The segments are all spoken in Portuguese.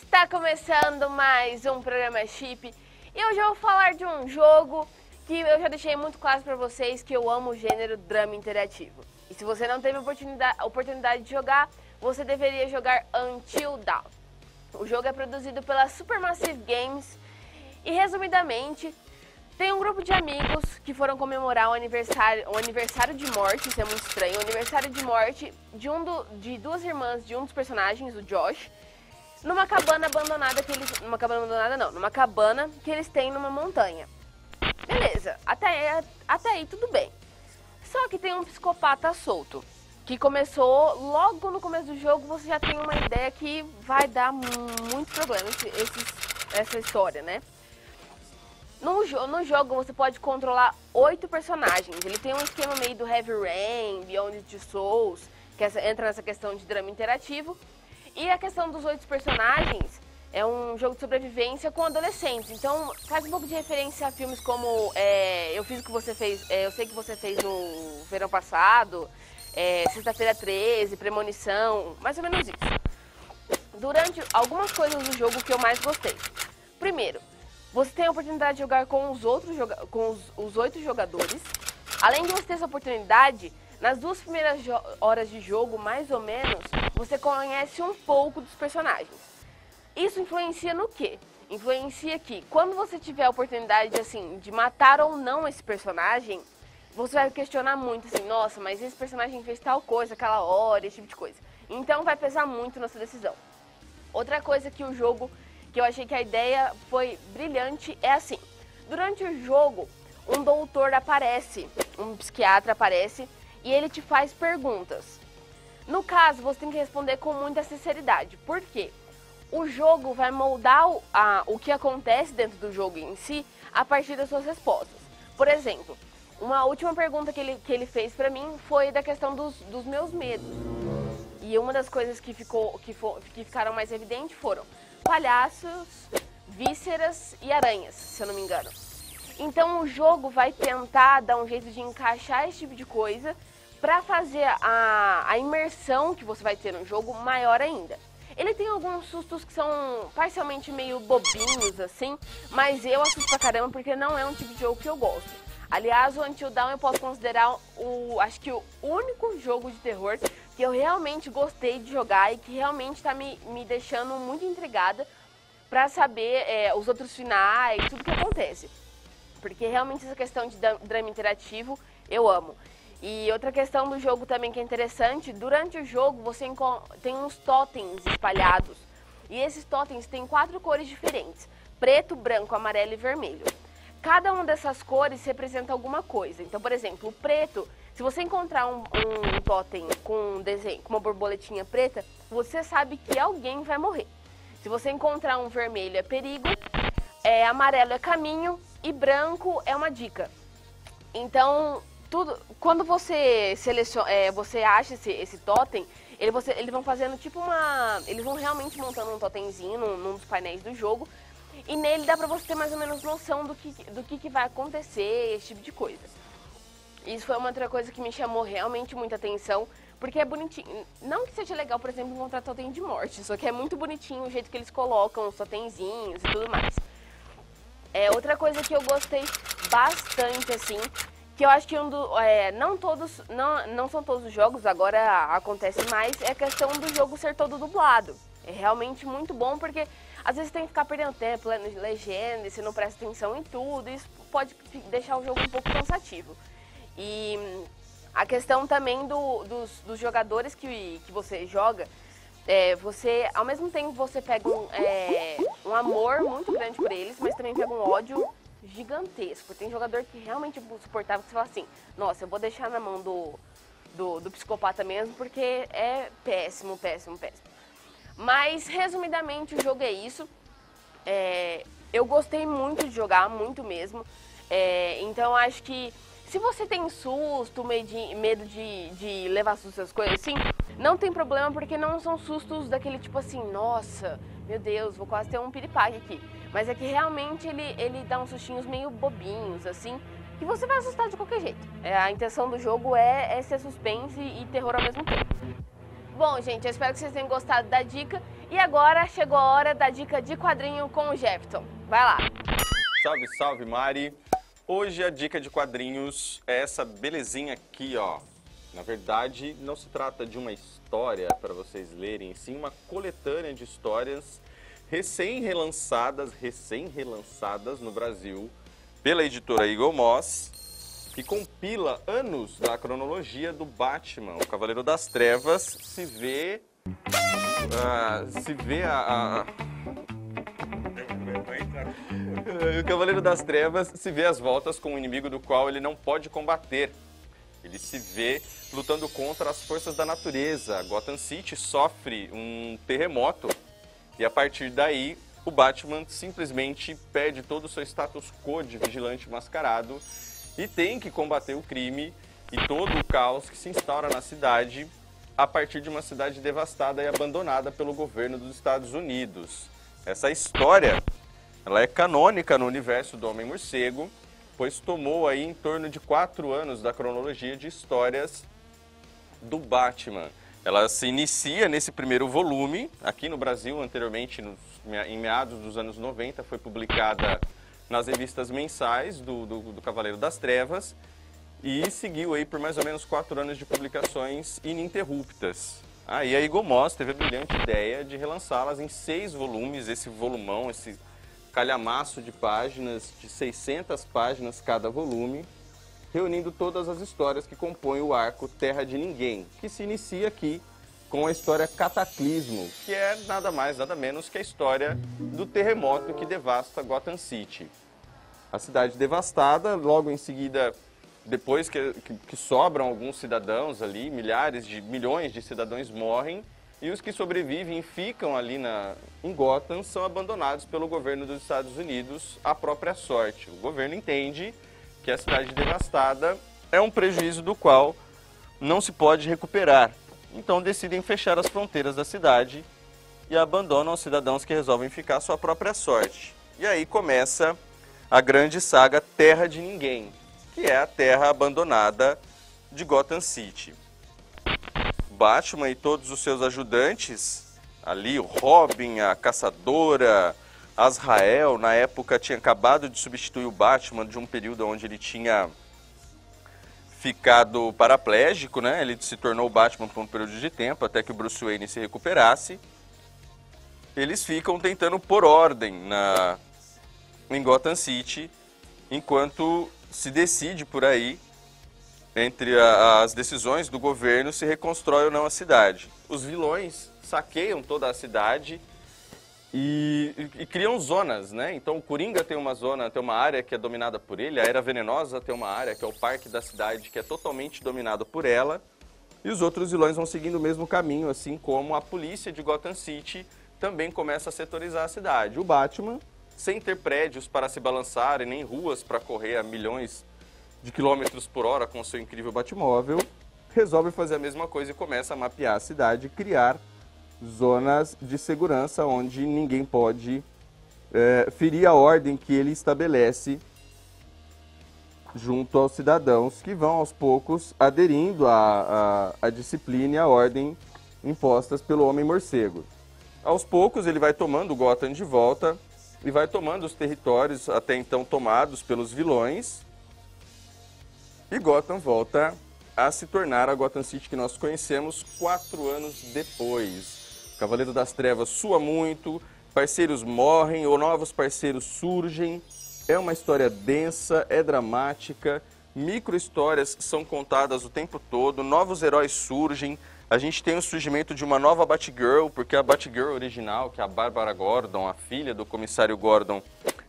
Está começando mais um programa Chip e hoje eu vou falar de um jogo que eu já deixei muito claro para vocês que eu amo o gênero drama interativo. E se você não teve a oportunidade de jogar, você deveria jogar Until Dawn. O jogo é produzido pela Supermassive Games e, resumidamente, tem um grupo de amigos que foram comemorar o aniversário de morte, isso é muito estranho, o aniversário de morte de duas irmãs de um dos personagens, o Josh, numa cabana abandonada numa cabana que eles têm numa montanha. Beleza, até aí tudo bem. Só que tem um psicopata solto, que começou logo no começo do jogo, você já tem uma ideia que vai dar muito problema essa história, né? No jogo você pode controlar 8 personagens. Ele tem um esquema meio do Heavy Rain, Beyond Two Souls, que entra nessa questão de drama interativo. E a questão dos 8 personagens é um jogo de sobrevivência com adolescentes. Então faz um pouco de referência a filmes como Eu Sei que você fez no verão passado, Sexta-feira 13, Premonição, mais ou menos isso. Durante algumas coisas do jogo que eu mais gostei. Primeiro, você tem a oportunidade de jogar com os 8 jogadores. Além de você ter essa oportunidade, nas 2 primeiras horas de jogo, mais ou menos, você conhece um pouco dos personagens. Isso influencia no quê? Influencia que quando você tiver a oportunidade de matar ou não esse personagem, você vai questionar muito assim, nossa, mas esse personagem fez tal coisa, aquela hora, esse tipo de coisa. Então vai pesar muito na sua decisão. Outra coisa que o jogo, que eu achei que a ideia foi brilhante, é assim. Durante o jogo, um doutor aparece, um psiquiatra aparece, e ele te faz perguntas. No caso, você tem que responder com muita sinceridade. Por quê? O jogo vai moldar o que acontece dentro do jogo em si a partir das suas respostas. Por exemplo, uma última pergunta que ele fez pra mim foi da questão dos meus medos. E uma das coisas que ficaram mais evidentes foram palhaços, vísceras e aranhas, se eu não me engano. Então o jogo vai tentar dar um jeito de encaixar esse tipo de coisa para fazer a imersão que você vai ter no jogo maior ainda. Ele tem alguns sustos que são parcialmente meio bobinhos assim, mas eu assusto pra caramba porque não é um tipo de jogo que eu gosto. Aliás, o Until Dawn eu posso considerar acho que o único jogo de terror que eu realmente gostei de jogar e que realmente está me deixando muito intrigada para saber os outros finais, tudo que acontece. Porque realmente essa questão de drama interativo eu amo. E outra questão do jogo também que é interessante, durante o jogo você tem uns totens espalhados. E esses totens têm 4 cores diferentes, preto, branco, amarelo e vermelho. Cada uma dessas cores representa alguma coisa. Então, por exemplo, o preto, se você encontrar um totem com um desenho, com uma borboletinha preta, você sabe que alguém vai morrer. Se você encontrar um vermelho é perigo, amarelo é caminho e branco é uma dica. Então, quando você você acha esse totem, eles vão fazendo tipo eles vão realmente montando um totemzinho num dos painéis do jogo. E nele dá pra você ter mais ou menos noção do que vai acontecer, esse tipo de coisa. Isso foi uma outra coisa que me chamou realmente muita atenção, porque é bonitinho. Não que seja legal, por exemplo, encontrar totem de morte, só que é muito bonitinho o jeito que eles colocam os totemzinhos e tudo mais. Outra coisa que eu gostei bastante, assim, que eu acho que não são todos os jogos, agora acontece mais, é a questão do jogo ser todo dublado. É realmente muito bom, porque às vezes tem que ficar perdendo tempo lendo legenda, e você não presta atenção em tudo, isso pode deixar o jogo um pouco cansativo. E a questão também dos jogadores que você joga, ao mesmo tempo você pega um amor muito grande por eles, mas também pega um ódio gigantesco. Tem jogador que realmente é insuportável, que você fala assim, nossa, eu vou deixar na mão do psicopata mesmo, porque é péssimo, péssimo, péssimo. Mas, resumidamente, o jogo é isso. Eu gostei muito de jogar, muito mesmo. Então, acho que se você tem susto, medo de levar susto, essas coisas assim, não tem problema, porque não são sustos daquele tipo assim, nossa, meu Deus, vou quase ter um piripaque aqui. Mas é que realmente ele dá uns sustinhos meio bobinhos, assim, que você vai assustar de qualquer jeito. A intenção do jogo é ser suspense e terror ao mesmo tempo. Bom, gente, eu espero que vocês tenham gostado da dica E agora chegou a hora da dica de quadrinho com o Jefferson. Vai lá! Salve, salve, Mari! Hoje a dica de quadrinhos é essa belezinha aqui, ó. Na verdade, não se trata de uma história para vocês lerem, sim uma coletânea de histórias recém-relançadas no Brasil pela editora Eagle Moss, que compila anos da cronologia do Batman. O Cavaleiro das Trevas se vê o Cavaleiro das Trevas se vê às voltas com um inimigo do qual ele não pode combater. Ele se vê lutando contra as forças da natureza. Gotham City sofre um terremoto e a partir daí o Batman simplesmente perde todo o seu status quo de vigilante mascarado e tem que combater o crime e todo o caos que se instaura na cidade a partir de uma cidade devastada e abandonada pelo governo dos Estados Unidos. Essa história, ela é canônica no universo do Homem-Morcego, pois tomou aí em torno de 4 anos da cronologia de histórias do Batman. Ela se inicia nesse primeiro volume, aqui no Brasil, anteriormente, em meados dos anos 90, foi publicada nas revistas mensais do Cavaleiro das Trevas, e seguiu aí por mais ou menos 4 anos de publicações ininterruptas. Aí a Eagle Moss teve a brilhante ideia de relançá-las em 6 volumes, esse volumão, esse calhamaço de páginas, de 600 páginas cada volume, reunindo todas as histórias que compõem o arco Terra de Ninguém, que se inicia aqui com a história Cataclismo, que é nada mais, nada menos que a história do terremoto que devasta Gotham City. A cidade devastada, logo em seguida, depois que sobram alguns cidadãos ali, milhões de cidadãos morrem, e os que sobrevivem e ficam ali em Gotham são abandonados pelo governo dos Estados Unidos à própria sorte. O governo entende que a cidade devastada é um prejuízo do qual não se pode recuperar. Então decidem fechar as fronteiras da cidade e abandonam os cidadãos que resolvem ficar à sua própria sorte. E aí começa a grande saga Terra de Ninguém, que é a terra abandonada de Gotham City. Batman e todos os seus ajudantes, ali o Robin, a Caçadora, Azrael, na época tinha acabado de substituir o Batman de um período onde ele tinha ficado paraplégico, né? Ele se tornou o Batman por um período de tempo, até que o Bruce Wayne se recuperasse. Eles ficam tentando pôr ordem em Gotham City, enquanto se decide por aí, entre as decisões do governo, se reconstrói ou não a cidade. Os vilões saqueiam toda a cidade e criam zonas, né? Então o Coringa tem uma área que é dominada por ele, a Era Venenosa tem uma área que é o parque da cidade, que é totalmente dominado por ela, e os outros vilões vão seguindo o mesmo caminho, assim como a polícia de Gotham City também começa a setorizar a cidade. O Batman, sem ter prédios para se balançar e nem ruas para correr a milhões de quilômetros por hora com seu incrível Batmóvel, resolve fazer a mesma coisa e começa a mapear a cidade e criar zonas de segurança onde ninguém pode ferir a ordem que ele estabelece junto aos cidadãos que vão aos poucos aderindo à disciplina e à ordem impostas pelo Homem-Morcego. Aos poucos ele vai tomando Gotham de volta e vai tomando os territórios até então tomados pelos vilões, e Gotham volta a se tornar a Gotham City que nós conhecemos 4 anos depois. O Cavaleiro das Trevas sua muito, parceiros morrem ou novos parceiros surgem. É uma história densa, é dramática, micro-histórias são contadas o tempo todo, novos heróis surgem. A gente tem o surgimento de uma nova Batgirl, porque a Batgirl original, que é a Bárbara Gordon, a filha do comissário Gordon,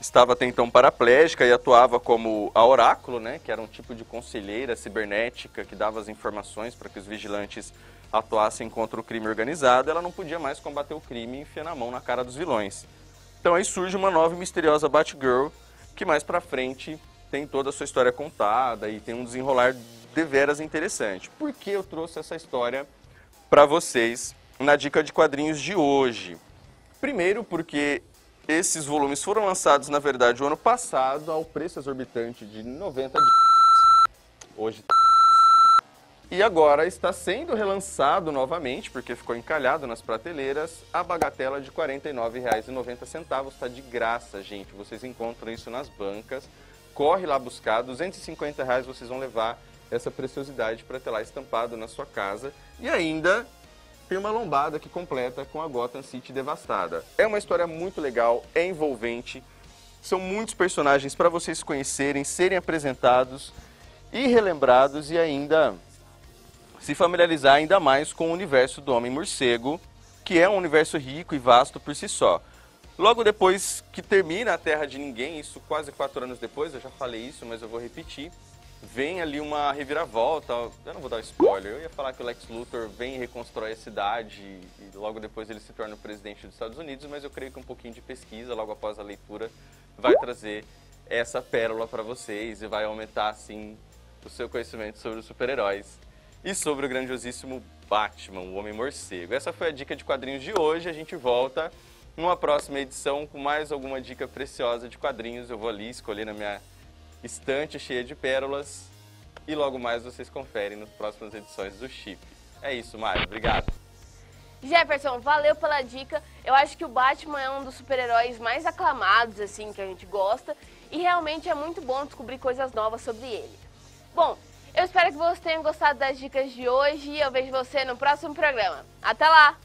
estava até então paraplégica e atuava como a Oráculo, né, que era um tipo de conselheira cibernética que dava as informações para que os vigilantes atuassem contra o crime organizado. Ela não podia mais combater o crime e enfiar a mão na cara dos vilões. Então aí surge uma nova e misteriosa Batgirl, que mais pra frente tem toda a sua história contada e tem um desenrolar deveras interessante. Por que eu trouxe essa história para vocês na dica de quadrinhos de hoje? Primeiro porque esses volumes foram lançados, na verdade, o ano passado, ao preço exorbitante de 90 dias. Hoje E agora está sendo relançado novamente, porque ficou encalhado nas prateleiras, a bagatela de R$ 49,90. Está de graça, gente. Vocês encontram isso nas bancas. Corre lá buscar, R$ 250 vocês vão levar essa preciosidade para ter lá estampado na sua casa. E ainda tem uma lombada que completa com a Gotham City devastada. É uma história muito legal, é envolvente. São muitos personagens para vocês conhecerem, serem apresentados e relembrados e ainda se familiarizar ainda mais com o universo do Homem-Morcego, que é um universo rico e vasto por si só. Logo depois que termina a Terra de Ninguém, isso quase 4 anos depois, eu já falei isso, mas eu vou repetir, vem ali uma reviravolta, eu não vou dar spoiler, eu ia falar que o Lex Luthor vem e reconstrói a cidade e logo depois ele se torna o presidente dos Estados Unidos, mas eu creio que um pouquinho de pesquisa, logo após a leitura, vai trazer essa pérola para vocês e vai aumentar, assim, o seu conhecimento sobre os super-heróis. E sobre o grandiosíssimo Batman, o Homem-Morcego. Essa foi a dica de quadrinhos de hoje. A gente volta numa próxima edição com mais alguma dica preciosa de quadrinhos. Eu vou ali escolher na minha estante cheia de pérolas. E logo mais vocês conferem nas próximas edições do Chip. É isso, Mário. Obrigado. Jefferson, valeu pela dica. Eu acho que o Batman é um dos super-heróis mais aclamados, assim, que a gente gosta. E realmente é muito bom descobrir coisas novas sobre ele. Bom, eu espero que vocês tenham gostado das dicas de hoje e eu vejo você no próximo programa. Até lá!